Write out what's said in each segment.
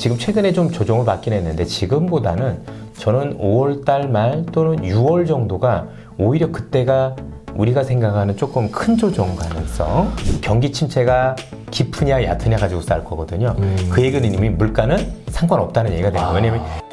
지금 최근에 좀 조정을 받긴 했는데 지금보다는 저는 5월 말 또는 6월 정도가 오히려 그때가 우리가 생각하는 조금 큰 조정 가능성, 경기 침체가 깊으냐 얕으냐 가지고 싸울 거거든요. 그 얘기는 이미 물가는 상관없다는 얘기가 되는 거예요. 왜냐면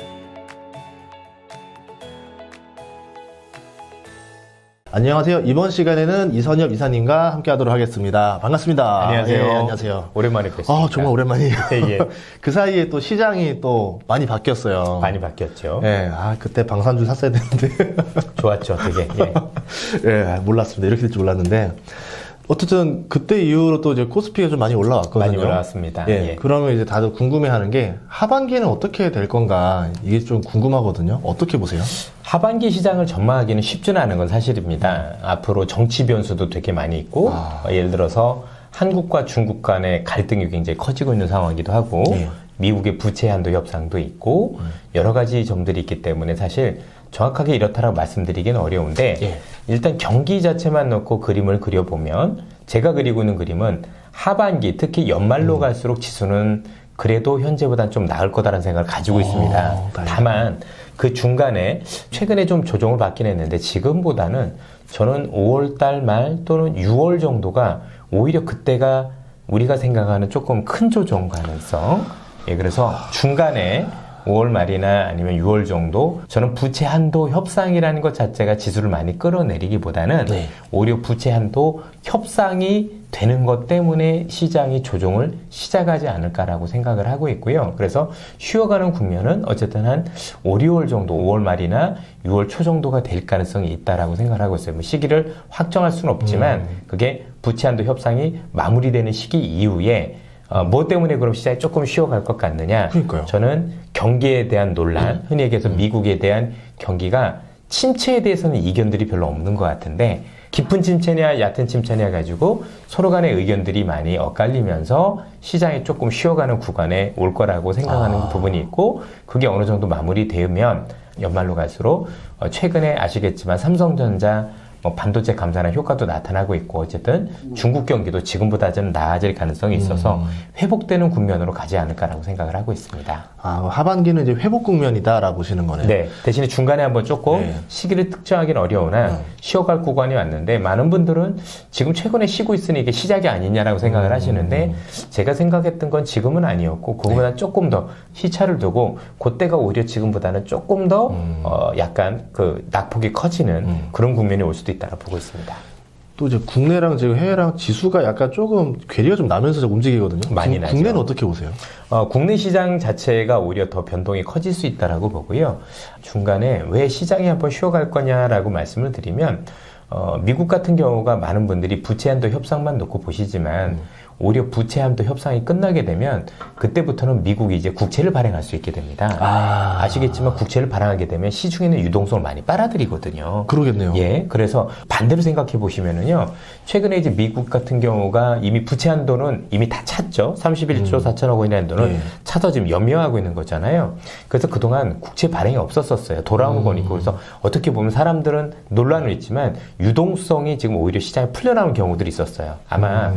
안녕하세요. 이번 시간에는 이선엽 이사님과 함께 하도록 하겠습니다. 반갑습니다. 안녕하세요. 예, 안녕하세요. 오랜만에 뵙습니다. 정말 오랜만이에요. 예. 그 사이에 또 시장이 또 많이 바뀌었어요. 많이 바뀌었죠. 예, 그때 방산주 샀어야 되는데. 좋았죠, 되게. 예. 예, 몰랐습니다. 이렇게 될 줄 몰랐는데. 어쨌든 그때 이후로 또 이제 코스피가 좀 많이 올라왔거든요. 많이 올라왔습니다. 예, 그러면 이제 다들 궁금해하는 게 하반기는 어떻게 될 건가 이게 좀 궁금하거든요. 어떻게 보세요? 하반기 시장을 전망하기는 쉽지는 않은 건 사실입니다. 앞으로 정치 변수도 되게 많이 있고 예를 들어서 한국과 중국 간의 갈등이 굉장히 커지고 있는 상황이기도 하고 미국의 부채 한도 협상도 있고 여러 가지 점들이 있기 때문에 사실 정확하게 이렇다라고 말씀드리기는 어려운데 일단 경기 자체만 놓고 그림을 그려보면 제가 그리고 있는 그림은 하반기 특히 연말로 갈수록 지수는 그래도 현재보다는 좀 나을 거다라는 생각을 가지고 있습니다. 다만 그 중간에 최근에 좀 조정을 받긴 했는데 지금보다는 저는 5월 말 또는 6월 정도가 오히려 그때가 우리가 생각하는 조금 큰 조정 가능성. 그래서 중간에 5월 말이나 아니면 6월 정도 저는 부채 한도 협상이라는 것 자체가 지수를 많이 끌어내리기보다는 오히려 부채 한도 협상이 되는 것 때문에 시장이 조정을 시작하지 않을까라고 생각을 하고 있고요. 그래서 쉬어가는 국면은 어쨌든 한 5, 6월 정도 5월 말이나 6월 초 정도가 될 가능성이 있다라고 생각을 하고 있어요. 뭐 시기를 확정할 수는 없지만 그게 부채 한도 협상이 마무리되는 시기 이후에 뭐 때문에 그럼 시장이 조금 쉬어갈 것 같느냐? 그러니까요. 저는 경기에 대한 논란, 흔히 얘기해서 미국에 대한 경기가 침체에 대해서는 이견들이 별로 없는 것 같은데 깊은 침체냐 얕은 침체냐 가지고 서로 간의 의견들이 많이 엇갈리면서 시장이 조금 쉬어가는 구간에 올 거라고 생각하는 부분이 있고 그게 어느 정도 마무리되면 연말로 갈수록 최근에 아시겠지만 삼성전자 반도체 감산한 효과도 나타나고 있고 어쨌든 중국 경기도 지금보다 좀 나아질 가능성이 있어서 회복되는 국면으로 가지 않을까라고 생각을 하고 있습니다. 하반기는 이제 회복 국면이다라고 보시는 거네요. 네. 대신에 중간에 한번 조금 시기를 특정하기는 어려우나 쉬어갈 구간이 왔는데 많은 분들은 지금 최근에 쉬고 있으니 이게 시작이 아니냐라고 생각을 하시는데 제가 생각했던 건 지금은 아니었고 그거보다 조금 더 시차를 두고 그때가 오히려 지금보다는 조금 더 약간 그 낙폭이 커지는 그런 국면이 올 수도 있다고 보고 있습니다. 또 이제 국내랑 지금 해외랑 지수가 약간 조금 괴리가 좀 나면서 움직이거든요. 많이 나죠. 국내는 어떻게 보세요? 국내 시장 자체가 오히려 더 변동이 커질 수 있다라고 보고요. 중간에 왜 시장이 한번 쉬어갈 거냐라고 말씀을 드리면 미국 같은 경우가 많은 분들이 부채 한도 협상만 놓고 보시지만 오히려 부채 한도 협상이 끝나게 되면 그때부터는 미국이 이제 국채를 발행할 수 있게 됩니다. 아시겠지만 국채를 발행하게 되면 시중에는 유동성을 많이 빨아들이거든요. 그러겠네요. 그래서 반대로 생각해 보시면은요. 최근에 이제 미국 같은 경우가 이미 부채 한도는 이미 다 찼죠. 31조 4천억 원이라는 돈은 차서 지금 염려하고 있는 거잖아요. 그래서 그동안 국채 발행이 없었어요. 돌아오는 거니까. 그래서 어떻게 보면 사람들은 논란은 있지만 유동성이 지금 오히려 시장에 풀려나오는 경우들이 있었어요. 아마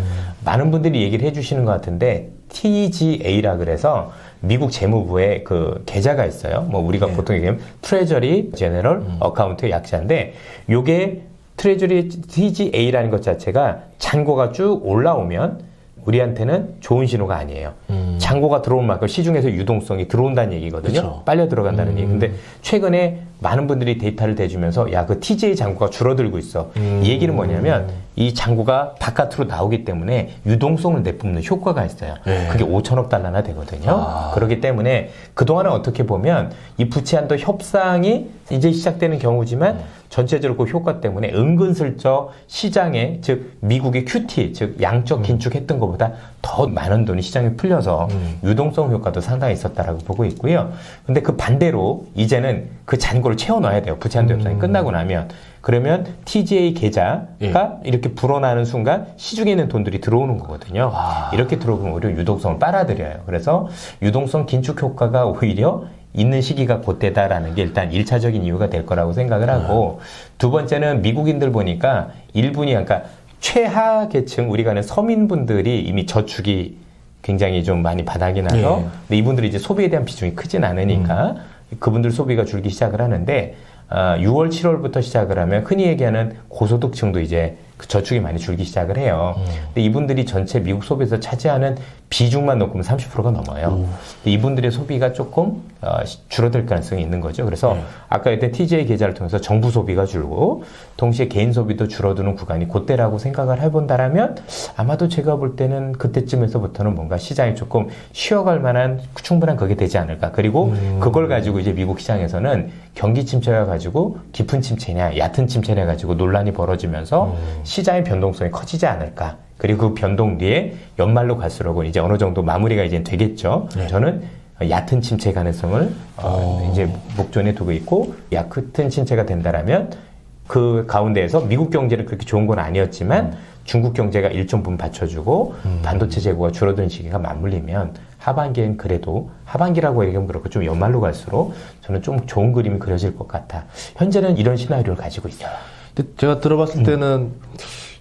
많은 분들이 얘기를 해주시는 것 같은데 TGA라 그래서 미국 재무부의 그 계좌가 있어요. 뭐 우리가 보통 얘기하면 트레저리 제너럴 어카운트의 약자인데 요게 트레저리 TGA라는 것 자체가 잔고가 쭉 올라오면 우리한테는 좋은 신호가 아니에요. 잔고가 들어온 만큼 시중에서 유동성이 들어온다는 얘기거든요. 그쵸. 빨려 들어간다는 얘기. 근데 최근에 많은 분들이 데이터를 대주면서 야, 그 TGA 잔고가 줄어들고 있어. 이 얘기는 뭐냐면 이 잔고가 바깥으로 나오기 때문에 유동성을 내뿜는 효과가 있어요. 그게 5천억 달러나 되거든요. 그렇기 때문에 그동안은 어떻게 보면 이 부채 한도 협상이 이제 시작되는 경우지만 전체적으로 그 효과 때문에 은근슬쩍 시장에 즉 미국의 QT 즉 양적 긴축했던 것보다 더 많은 돈이 시장에 풀려서 유동성 효과도 상당히 있었다라고 보고 있고요. 근데 그 반대로 이제는 그 잔고를 채워넣어야 돼요. 부채 한도 협상이 끝나고 나면. 그러면 TGA 계좌가 이렇게 불어나는 순간 시중에 있는 돈들이 들어오는 거거든요. 이렇게 들어오면 오히려 유동성을 빨아들여요. 그래서 유동성 긴축 효과가 오히려 있는 시기가 그때다라는 게 일단 1차적인 이유가 될 거라고 생각을 하고 두 번째는 미국인들 보니까 일분이 그러니까 최하 계층 우리가 아는 서민분들이 이미 저축이 굉장히 좀 많이 바닥이 나서 예. 근데 이분들이 이제 소비에 대한 비중이 크진 않으니까 그분들 소비가 줄기 시작을 하는데 6월, 7월부터 시작을 하면 흔히 얘기하는 고소득층도 이제 그 저축이 많이 줄기 시작을 해요. 근데 이분들이 전체 미국 소비에서 차지하는 비중만 놓고 보면 30%가 넘어요. 근데 이분들의 소비가 조금 줄어들 가능성이 있는 거죠. 그래서 아까 했던 TJ 계좌를 통해서 정부 소비가 줄고 동시에 개인 소비도 줄어드는 구간이 그때라고 생각을 해본다라면 아마도 제가 볼 때는 그때쯤에서부터는 뭔가 시장이 조금 쉬어갈 만한 충분한 그게 되지 않을까. 그리고 그걸 가지고 이제 미국 시장에서는 경기 침체가 가지고 깊은 침체냐 얕은 침체냐 가지고 논란이 벌어지면서 시장의 변동성이 커지지 않을까. 그리고 그 변동 뒤에 연말로 갈수록은 이제 어느 정도 마무리가 이제 되겠죠. 네. 저는 얕은 침체 가능성을 이제 목전에 두고 있고 얕은 침체가 된다라면 그 가운데에서 미국 경제는 그렇게 좋은 건 아니었지만 중국 경제가 일정 부분 받쳐주고 반도체 재고가 줄어드는 시기가 맞물리면 하반기엔 그래도 하반기라고 얘기하면 그렇고 좀 연말로 갈수록 저는 좀 좋은 그림이 그려질 것 같아. 현재는 이런 시나리오를 가지고 있어요. 근데 제가 들어봤을 때는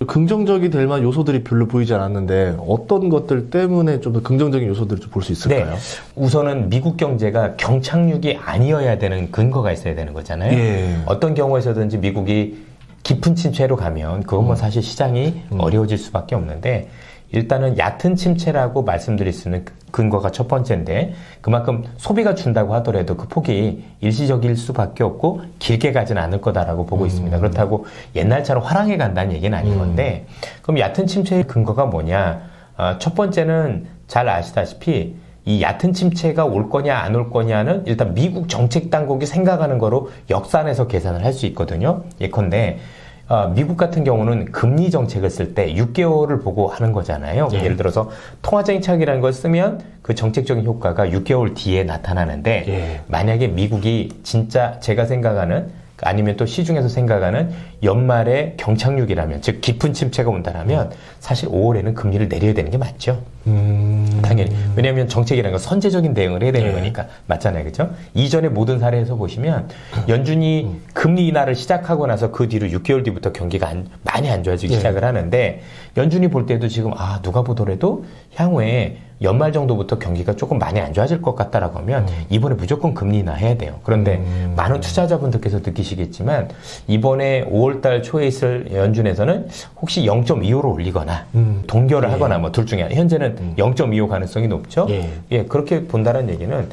긍정적이 될 만한 요소들이 별로 보이지 않았는데 어떤 것들 때문에 좀 더 긍정적인 요소들을 좀 볼 수 있을까요? 네. 우선은 미국 경제가 경착륙이 아니어야 되는 근거가 있어야 되는 거잖아요. 예. 어떤 경우에서든지 미국이 깊은 침체로 가면 그건 뭐 사실 시장이 어려워질 수밖에 없는데 일단은 얕은 침체라고 말씀드릴 수 있는 근거가 첫 번째인데 그만큼 소비가 준다고 하더라도 그 폭이 일시적일 수밖에 없고 길게 가지는 않을 거다라고 보고 있습니다. 그렇다고 옛날처럼 화랑에 간다는 얘기는 아닌 건데 그럼 얕은 침체의 근거가 뭐냐? 첫 번째는 잘 아시다시피 이 얕은 침체가 올 거냐 안 올 거냐는 일단 미국 정책 당국이 생각하는 거로 역산해서 계산을 할 수 있거든요. 예컨대 미국 같은 경우는 금리 정책을 쓸 때 6개월을 보고 하는 거잖아요. 예. 예를 들어서 통화정책이라는 걸 쓰면 그 정책적인 효과가 6개월 뒤에 나타나는데 예. 만약에 미국이 진짜 제가 생각하는 아니면 또 시중에서 생각하는 연말에 경착륙이라면 즉 깊은 침체가 온다라면 사실 5월에는 금리를 내려야 되는 게 맞죠. 당연히. 왜냐하면 정책이라는 건 선제적인 대응을 해야 되는 예. 거니까. 맞잖아요. 그죠? 이전의 모든 사례에서 보시면 연준이 금리 인하를 시작하고 나서 그 뒤로 6개월 뒤부터 경기가 많이 안 좋아지기 예. 시작을 하는데 연준이 볼 때도 지금 누가 보더라도 향후에 연말 정도부터 경기가 조금 많이 안 좋아질 것 같다라고 하면 이번에 무조건 금리 인하 해야 돼요. 그런데 많은 투자자분들께서 느끼시겠지만 이번에 5월달 초에 있을 연준에서는 혹시 0.25로 올리거나 동결을 하거나 뭐 둘 중에 하나. 현재는 0.25 가능성이 높죠. 예, 그렇게 본다는 얘기는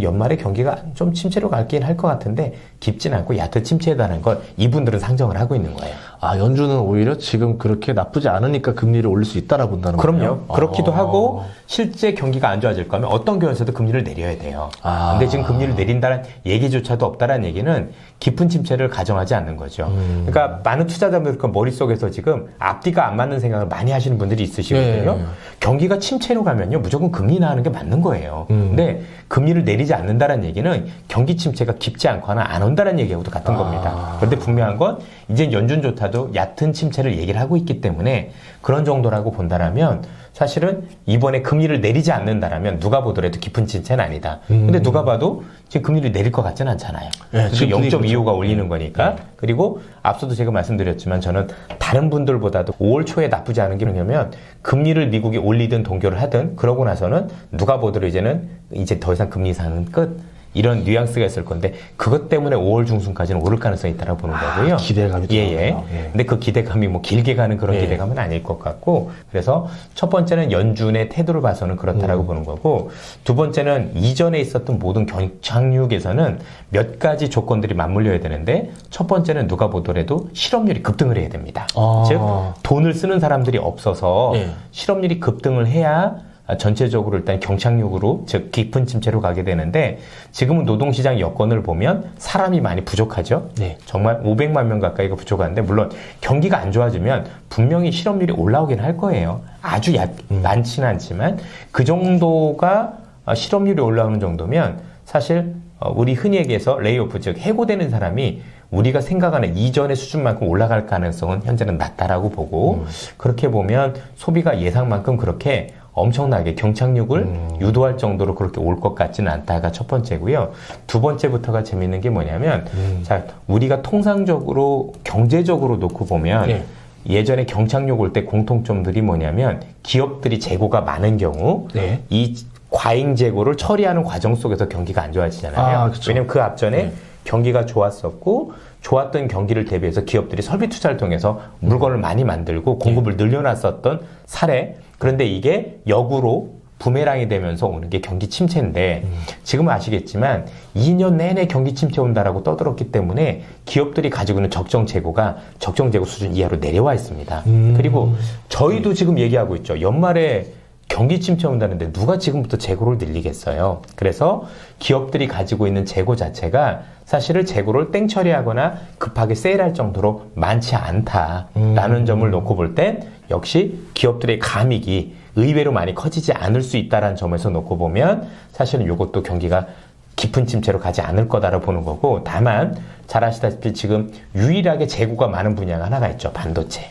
연말에 경기가 좀 침체로 갈긴 할 것 같은데 깊진 않고 얕은 침체에다는 걸 이분들은 상정을 하고 있는 거예요. 연준은 오히려 지금 그렇게 나쁘지 않으니까 금리를 올릴 수 있다라고 본다는 거예요? 그럼요. 그렇기도 하고 실제 경기가 안 좋아질 거면 어떤 경우에서도 금리를 내려야 돼요. 근데 지금 금리를 내린다는 얘기조차도 없다는 얘기는 깊은 침체를 가정하지 않는 거죠. 그러니까 많은 투자자분들 그 머릿속에서 지금 앞뒤가 안 맞는 생각을 많이 하시는 분들이 있으시거든요. 경기가 침체로 가면요. 무조건 금리 인하하는 게 맞는 거예요. 근데 금리를 내리지 않는다는 얘기는 경기 침체가 깊지 않거나 안 온다는 얘기하고도 같은 겁니다. 그런데 분명한 건 이제 연준조차도 얕은 침체를 얘기를 하고 있기 때문에 그런 정도라고 본다라면 사실은 이번에 금리를 내리지 않는다라면 누가 보더라도 깊은 침체는 아니다. 근데 누가 봐도 지금 금리를 내릴 것 같지는 않잖아요. 네, 지금 그렇죠. 0.25가 올리는 거니까. 그리고 앞서도 제가 말씀드렸지만 저는 다른 분들보다도 5월 초에 나쁘지 않은 게 뭐냐면 금리를 미국이 올리든 동결을 하든 그러고 나서는 누가 보더라도 이제는 이제 더 이상 금리 인하는 끝. 이런 뉘앙스가 있을 건데 그것 때문에 5월 중순까지는 오를 가능성이 있다고 보는 거고요. 기대감이 예. 근데 그 기대감이 뭐 길게 가는 그런 기대감은 아닐 것 같고 그래서 첫 번째는 연준의 태도를 봐서는 그렇다라고 보는 거고 두 번째는 이전에 있었던 모든 경착륙에서는 몇 가지 조건들이 맞물려야 되는데 첫 번째는 누가 보더라도 실업률이 급등을 해야 됩니다. 즉 돈을 쓰는 사람들이 없어서 실업률이 급등을 해야 전체적으로 일단 경착륙으로 즉 깊은 침체로 가게 되는데 지금은 노동시장 여건을 보면 사람이 많이 부족하죠. 정말 500만 명 가까이가 부족한데 물론 경기가 안 좋아지면 분명히 실업률이 올라오긴 할 거예요. 아주 많지는 않지만 그 정도가 실업률이 올라오는 정도면 사실 우리 흔히 얘기해서 레이오프 즉 해고되는 사람이 우리가 생각하는 이전의 수준만큼 올라갈 가능성은 현재는 낮다라고 보고 그렇게 보면 소비가 예상만큼 그렇게 엄청나게 경착륙을 유도할 정도로 그렇게 올 것 같지는 않다가 첫 번째고요. 두 번째부터가 재밌는 게 뭐냐면 자, 우리가 통상적으로 경제적으로 놓고 보면 예전에 경착륙 올 때 공통점들이 뭐냐면 기업들이 재고가 많은 경우 네. 이 과잉 재고를 처리하는 과정 속에서 경기가 안 좋아지잖아요. 그쵸. 왜냐면 그 앞전에 경기가 좋았었고 좋았던 경기를 대비해서 기업들이 설비 투자를 통해서 물건을 많이 만들고 공급을 늘려놨었던 사례. 그런데 이게 역으로 부메랑이 되면서 오는 게 경기 침체인데 지금은 아시겠지만 2년 내내 경기 침체 온다라고 떠들었기 때문에 기업들이 가지고 있는 적정 재고가 적정 재고 수준 이하로 내려와 있습니다. 그리고 저희도 지금 얘기하고 있죠. 연말에 경기 침체 온다는데 누가 지금부터 재고를 늘리겠어요. 그래서 기업들이 가지고 있는 재고 자체가 사실은 재고를 땡 처리하거나 급하게 세일할 정도로 많지 않다라는 점을 놓고 볼 땐 역시 기업들의 감익이 의외로 많이 커지지 않을 수 있다는 점에서 놓고 보면 사실은 이것도 경기가 깊은 침체로 가지 않을 거다라고 보는 거고, 다만 잘 아시다시피 지금 유일하게 재고가 많은 분야가 하나가 있죠. 반도체.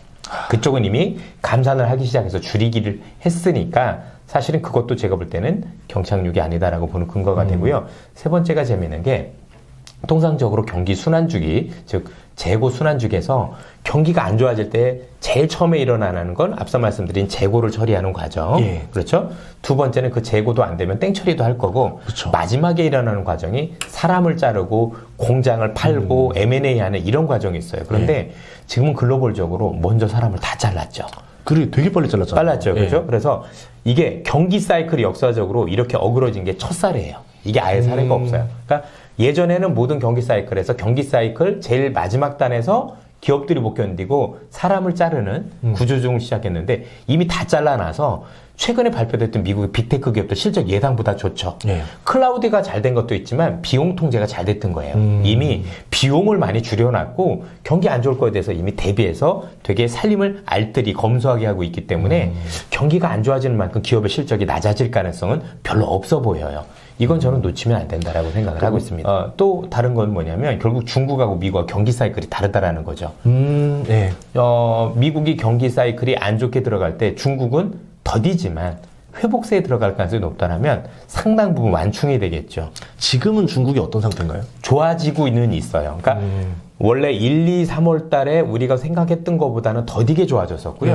그쪽은 이미 감산을 하기 시작해서 줄이기를 했으니까 사실은 그것도 제가 볼 때는 경착륙이 아니다라고 보는 근거가 되고요. 세 번째가 재미있는 게 통상적으로 경기 순환주기, 즉 재고 순환주기에서 경기가 안 좋아질 때 제일 처음에 일어나는 건 앞서 말씀드린 재고를 처리하는 과정. 예. 그렇죠? 두 번째는 그 재고도 안 되면 땡 처리도 할 거고, 그렇죠. 마지막에 일어나는 과정이 사람을 자르고 공장을 팔고 M&A 하는 이런 과정이 있어요. 그런데 지금은 글로벌적으로 먼저 사람을 다 잘랐죠. 그리고 되게 빨리 잘랐잖아요. 빨랐죠. 그렇죠? 그래서 이게 경기 사이클이 역사적으로 이렇게 어그러진 게 첫 사례예요. 이게 아예 사례가 없어요. 그러니까 예전에는 모든 경기 사이클에서 경기 사이클 제일 마지막 단에서 기업들이 못 견디고 사람을 자르는 구조조정을 시작했는데 이미 다 잘라놔서 최근에 발표됐던 미국의 빅테크 기업들 실적 예상보다 좋죠. 클라우드가 잘 된 것도 있지만 비용 통제가 잘 됐던 거예요. 이미 비용을 많이 줄여놨고 경기 안 좋을 거에 대해서 이미 대비해서 되게 살림을 알뜰히 검소하게 하고 있기 때문에 경기가 안 좋아지는 만큼 기업의 실적이 낮아질 가능성은 별로 없어 보여요. 이건 저는 놓치면 안 된다라고 생각을 하고 있습니다. 또 다른 건 뭐냐면 결국 중국하고 미국과 경기 사이클이 다르다라는 거죠. 미국이 경기 사이클이 안 좋게 들어갈 때 중국은 더디지만 회복세에 들어갈 가능성이 높다면 상당 부분 완충이 되겠죠. 지금은 중국이 어떤 상태인가요? 좋아지고는 있어요. 그러니까 원래 1, 2, 3월 달에 우리가 생각했던 것보다는 더디게 좋아졌었고요.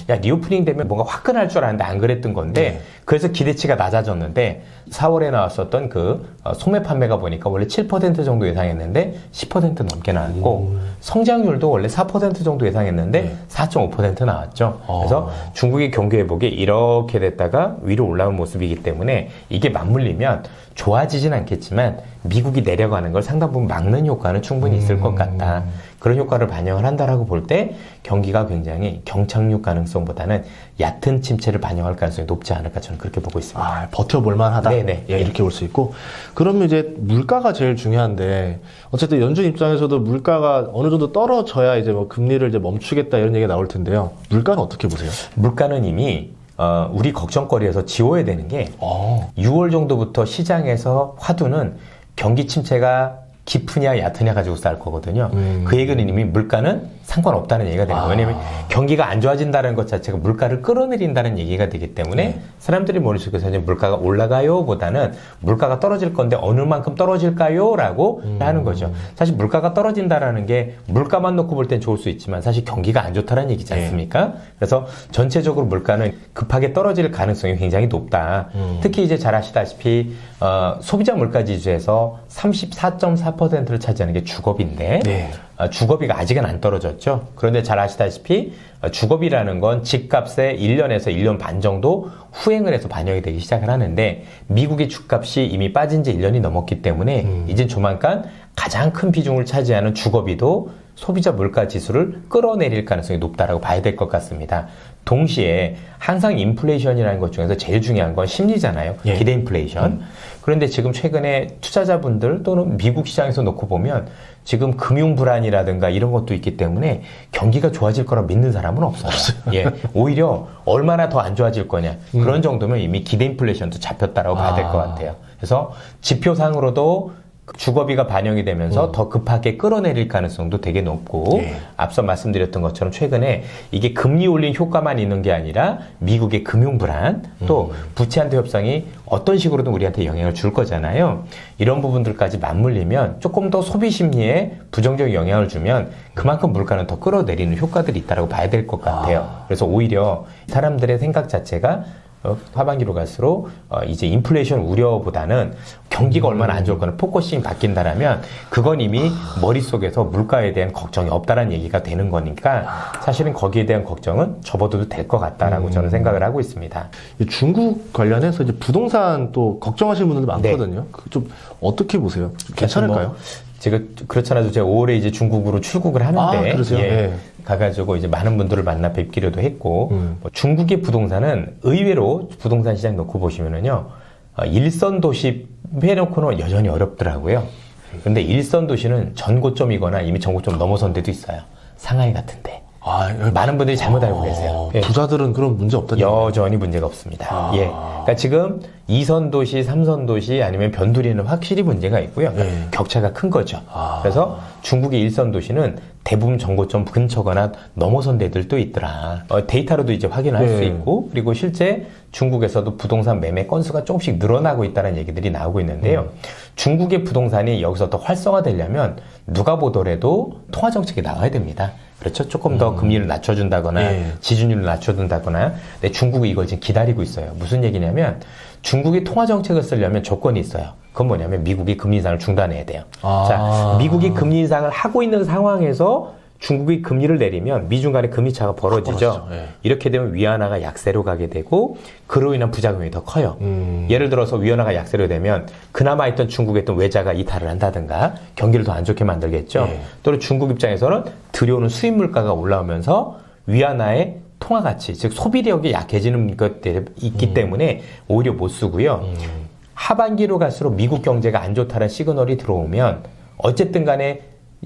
야, 리오프닝 되면 뭔가 화끈할 줄 알았는데 안 그랬던 건데 그래서 기대치가 낮아졌는데 4월에 나왔었던 그 소매 판매가 보니까 원래 7% 정도 예상했는데 10% 넘게 나왔고 성장률도 원래 4% 정도 예상했는데 4.5% 나왔죠. 그래서 중국의 경기 회복이 이렇게 됐다가 위로 올라온 모습이기 때문에 이게 맞물리면 좋아지진 않겠지만 미국이 내려가는 걸 상당 부분 막는 효과는 충분히 있을 것 같다. 그런 효과를 반영을 한다라고 볼 때 경기가 굉장히 경착륙 가능성보다는 얕은 침체를 반영할 가능성이 높지 않을까 저는 그렇게 보고 있습니다. 버텨볼 만하다. 네네. 예, 이렇게 볼 수 있고. 그러면 이제 물가가 제일 중요한데 어쨌든 연준 입장에서도 물가가 어느 정도 떨어져야 이제 뭐 금리를 이제 멈추겠다 이런 얘기가 나올 텐데요. 물가는 어떻게 보세요? 물가는 이미 우리 걱정거리에서 지워야 되는 게 6월 정도부터 시장에서 화두는 경기 침체가 깊으냐 얕으냐 가지고 싸울 거거든요. 그 얘기는 이미 물가는 상관없다는 얘기가 되는 거예요. 왜냐하면 경기가 안 좋아진다는 것 자체가 물가를 끌어내린다는 얘기가 되기 때문에 사람들이 머릿속에서 이제 물가가 올라가요 보다는 물가가 떨어질 건데 어느 만큼 떨어질까요? 라고 하는 거죠. 사실 물가가 떨어진다라는 게 물가만 놓고 볼 땐 좋을 수 있지만 사실 경기가 안 좋다는 얘기지 않습니까? 그래서 전체적으로 물가는 급하게 떨어질 가능성이 굉장히 높다. 특히 이제 잘 아시다시피 소비자 물가 지수에서 34.4%를 차지하는 게 주거비인데 주거비가 아직은 안 떨어졌죠. 그런데 잘 아시다시피 주거비라는 건 집값의 1년에서 1년 반 정도 후행을 해서 반영이 되기 시작을 하는데 미국의 주값이 이미 빠진 지 1년이 넘었기 때문에 이제 조만간 가장 큰 비중을 차지하는 주거비도 소비자 물가 지수를 끌어내릴 가능성이 높다라고 봐야 될 것 같습니다. 동시에 항상 인플레이션이라는 것 중에서 제일 중요한 건 심리잖아요. 기대 인플레이션. 그런데 지금 최근에 투자자분들 또는 미국 시장에서 놓고 보면 지금 금융 불안이라든가 이런 것도 있기 때문에 경기가 좋아질 거라 믿는 사람은 없어요. 오히려 얼마나 더 안 좋아질 거냐. 그런 정도면 이미 기대 인플레이션도 잡혔다라고 봐야 될 것 같아요. 그래서 지표상으로도 주거비가 반영이 되면서 더 급하게 끌어내릴 가능성도 되게 높고 예. 앞서 말씀드렸던 것처럼 최근에 이게 금리 올린 효과만 있는 게 아니라 미국의 금융 불안 또 부채 한도 협상이 어떤 식으로든 우리한테 영향을 줄 거잖아요. 이런 부분들까지 맞물리면 조금 더 소비 심리에 부정적 영향을 주면 그만큼 물가는 더 끌어내리는 효과들이 있다고 봐야 될 것 같아요. 그래서 오히려 사람들의 생각 자체가 하반기로 갈수록 이제 인플레이션 우려보다는 경기가 얼마나 안 좋을 거나 포커싱이 바뀐다라면 그건 이미 머릿속에서 물가에 대한 걱정이 없다라는 얘기가 되는 거니까 사실은 거기에 대한 걱정은 접어둬도 될 것 같다라고 저는 생각을 하고 있습니다. 중국 관련해서 이제 부동산 또 걱정하시는 분들도 많거든요. 네. 좀 어떻게 보세요? 괜찮을까요? 제가 그렇잖아도 제가 5월에 이제 중국으로 출국을 하는데 그러세요? 예, 네. 가가지고 이제 많은 분들을 만나 뵙기로도 했고 뭐 중국의 부동산은 의외로 부동산 시장 놓고 보시면은요 일선 도시 해놓고는 여전히 어렵더라고요. 근데 일선 도시는 전고점이거나 이미 전고점 넘어선 데도 있어요. 상하이 같은데. 많은 분들이 잘못 알고 계세요. 부자들은 그런 문제 없다는 여전히 문제가 없습니다. 예. 그러니까 지금 2선 도시, 3선 도시 아니면 변두리는 확실히 문제가 있고요. 격차가 큰 거죠. 그래서 중국의 1선 도시는 대부분 정고점 근처거나 넘어선 데들도 있더라. 데이터로도 이제 확인할 수 있고 그리고 실제 중국에서도 부동산 매매 건수가 조금씩 늘어나고 있다는 얘기들이 나오고 있는데요. 중국의 부동산이 여기서 더 활성화되려면 누가 보더라도 통화정책이 나와야 됩니다. 그렇죠. 조금 더 금리를 낮춰준다거나 지준율을 낮춰준다거나. 근데 중국이 이걸 지금 기다리고 있어요. 무슨 얘기냐면 중국이 통화정책을 쓰려면 조건이 있어요. 그건 뭐냐면 미국이 금리 인상을 중단해야 돼요. 자, 미국이 금리 인상을 하고 있는 상황에서 중국이 금리를 내리면 미중 간의 금리 차가 벌어지죠. 이렇게 되면 위안화가 약세로 가게 되고 그로 인한 부작용이 더 커요. 예를 들어서 위안화가 약세로 되면 그나마 있던 중국에 있던 외자가 이탈을 한다든가 경기를 더 안 좋게 만들겠죠. 또는 중국 입장에서는 들여오는 수입 물가가 올라오면서 위안화의 통화 가치, 즉 소비력이 약해지는 것들이 있기 때문에 오히려 못 쓰고요. 하반기로 갈수록 미국 경제가 안 좋다는 시그널이 들어오면 어쨌든 간에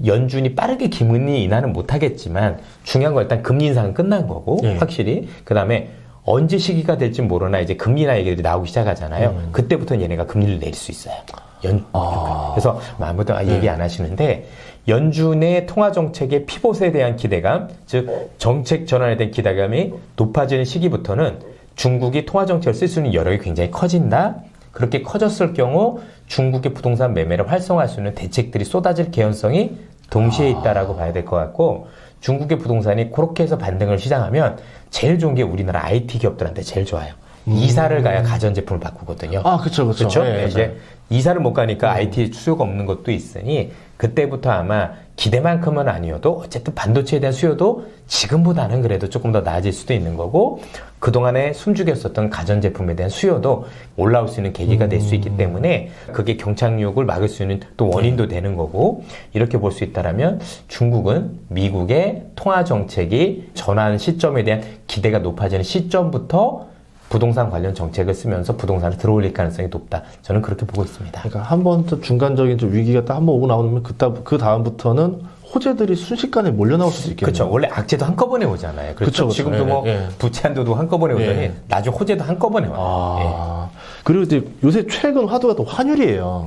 연준이 빠르게 금리 인하는 못하겠지만 중요한 건 일단 금리 인상은 끝난 거고 확실히 그 다음에 언제 시기가 될지 모르나 이제 금리 인하 얘기들이 나오기 시작하잖아요. 그때부터는 얘네가 금리를 내릴 수 있어요. 그래서 아무도 얘기 안 하시는데 연준의 통화정책의 피봇에 대한 기대감, 즉 정책 전환에 대한 기대감이 높아지는 시기부터는 중국이 통화정책을 쓸 수 있는 여력이 굉장히 커진다. 그렇게 커졌을 경우 중국의 부동산 매매를 활성화할 수 있는 대책들이 쏟아질 개연성이 동시에 있다라고 봐야 될 것 같고 중국의 부동산이 그렇게 해서 반등을 시작하면 제일 좋은 게 우리나라 IT 기업들한테 제일 좋아요. 이사를 가야 가전제품을 바꾸거든요. 그렇죠. 네, 이제 이사를 못 가니까 IT 수요가 없는 것도 있으니 그때부터 아마 기대만큼은 아니어도 어쨌든 반도체에 대한 수요도 지금보다는 그래도 조금 더 나아질 수도 있는 거고 그동안에 숨죽였었던 가전제품에 대한 수요도 올라올 수 있는 계기가 될 수 있기 때문에 그게 경착륙을 막을 수 있는 또 원인도 되는 거고 이렇게 볼 수 있다라면 중국은 미국의 통화정책이 전환 시점에 대한 기대가 높아지는 시점부터 부동산 관련 정책을 쓰면서 부동산을 들어올릴 가능성이 높다. 저는 그렇게 보고 있습니다. 그러니까 한 번 또 중간적인 좀 위기가 딱 한 번 오고 나오면 그 다음부터는 호재들이 순식간에 몰려 나올 수도 있겠네요. 그렇죠. 원래 악재도 한꺼번에 오잖아요. 그렇죠. 지금도 뭐 부채 한도도 한꺼번에 오더니 나중 호재도 한꺼번에 와요. 그리고 이제 요새 최근 화두가 또 환율이에요.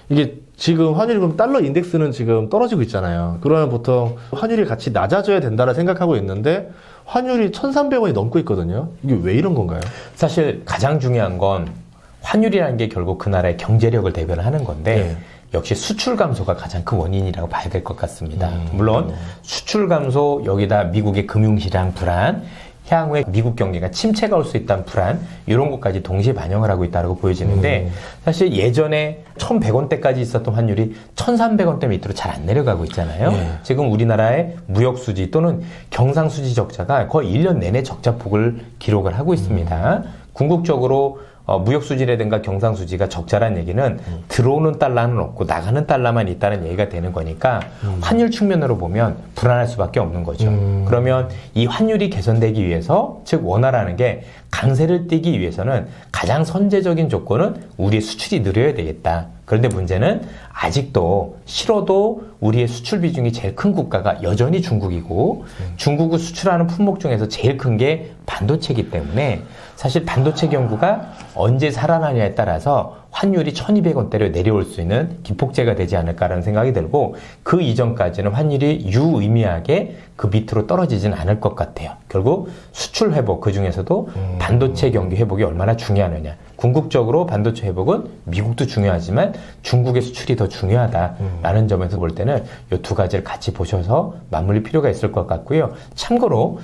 이게 지금 환율이 그럼 달러 인덱스는 지금 떨어지고 있잖아요. 그러면 보통 환율이 같이 낮아져야 된다라 생각하고 있는데 환율이 1,300원이 넘고 있거든요. 이게 왜 이런 건가요? 사실 가장 중요한 건 환율이라는 게 결국 그 나라의 경제력을 대변하는 건데 역시 수출 감소가 가장 큰 원인이라고 봐야 될 것 같습니다. 물론 수출 감소 여기다 미국의 금융시장 불안 향후에 미국 경기가 침체가 올 수 있다는 불안 이런 것까지 동시에 반영을 하고 있다고 보여지는데 사실 예전에 1,100원대까지 있었던 환율이 1,300원대 밑으로 잘 안 내려가고 있잖아요. 지금 우리나라의 무역수지 또는 경상수지 적자가 거의 1년 내내 적자폭을 기록을 하고 있습니다. 궁극적으로 무역수지라든가 경상수지가 적자란 얘기는 들어오는 달러는 없고 나가는 달러만 있다는 얘기가 되는 거니까 환율 측면으로 보면 불안할 수밖에 없는 거죠. 그러면 이 환율이 개선되기 위해서 즉 원화라는 게 강세를 띠기 위해서는 가장 선제적인 조건은 우리의 수출이 늘어야 되겠다. 그런데 문제는 아직도 싫어도 우리의 수출 비중이 제일 큰 국가가 여전히 중국이고 중국이 수출하는 품목 중에서 제일 큰 게 반도체이기 때문에 사실 반도체 경구가 언제 살아나냐에 따라서 환율이 1,200원대로 내려올 수 있는 기폭제가 되지 않을까라는 생각이 들고, 그 이전까지는 환율이 유의미하게 그 밑으로 떨어지진 않을 것 같아요. 결국 수출 회복, 그 중에서도 반도체 경기 회복이 얼마나 중요하느냐. 궁극적으로 반도체 회복은 미국도 중요하지만 중국의 수출이 더 중요하다라는 점에서 볼 때는 이 두 가지를 같이 보셔서 맞물릴 필요가 있을 것 같고요. 참고로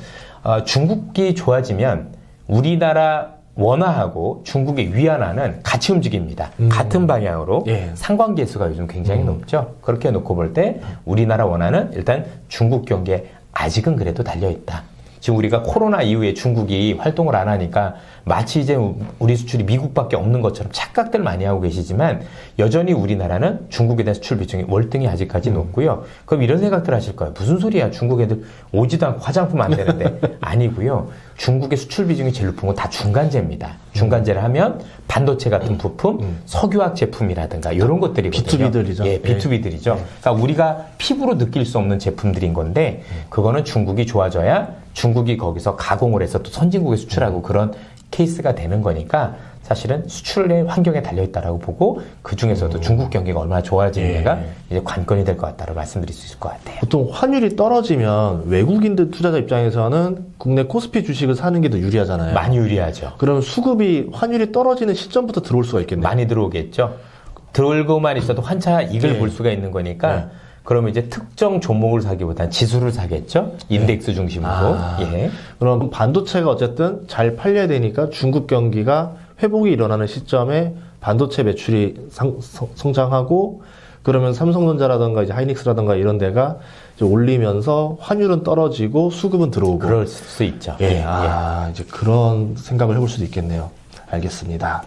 중국이 좋아지면 우리나라 원화하고 중국의 위안화는 같이 움직입니다. 같은 방향으로. 예. 상관계수가 요즘 굉장히 높죠. 그렇게 놓고 볼 때 우리나라 원화는 일단 중국 경기에 아직은 그래도 달려있다. 지금 우리가 코로나 이후에 중국이 활동을 안 하니까 마치 이제 우리 수출이 미국밖에 없는 것처럼 착각들 많이 하고 계시지만, 여전히 우리나라는 중국에 대한 수출 비중이 월등히 아직까지 높고요. 그럼 이런 생각들 하실 거예요. 무슨 소리야, 중국 애들 오지도 않고 화장품 안 되는데. 아니고요. 중국의 수출 비중이 제일 높은 건 다 중간재입니다. 중간재를 하면 반도체 같은 부품, 석유화학 제품이라든가 이런 것들이거든요. B2B들이죠. 예, B2B들이죠. 그러니까 우리가 피부로 느낄 수 없는 제품들인 건데, 그거는 중국이 좋아져야 중국이 거기서 가공을 해서 또 선진국에 수출하고 그런 케이스가 되는 거니까, 사실은 수출의 환경에 달려있다라고 보고, 그 중에서도 중국 경기가 얼마나 좋아지느냐가 이제 관건이 될 것 같다고 말씀드릴 수 있을 것 같아요. 보통 환율이 떨어지면 외국인들 투자자 입장에서는 국내 코스피 주식을 사는 게 더 유리하잖아요. 많이 유리하죠. 그럼 수급이 환율이 떨어지는 시점부터 들어올 수가 있겠네요. 많이 들어오겠죠. 들어오고만 있어도 환차 이익을 볼 수가 있는 거니까, 그러면 이제 특정 종목을 사기보다는 지수를 사겠죠. 인덱스 중심으로. 예. 그럼 반도체가 어쨌든 잘 팔려야 되니까 중국 경기가 회복이 일어나는 시점에 반도체 매출이 성장하고, 그러면 삼성전자라든가 이제 하이닉스라든가 이런 데가 이제 올리면서 환율은 떨어지고 수급은 들어오고. 그럴 수 있죠. 이제 그런 생각을 해볼 수도 있겠네요. 알겠습니다.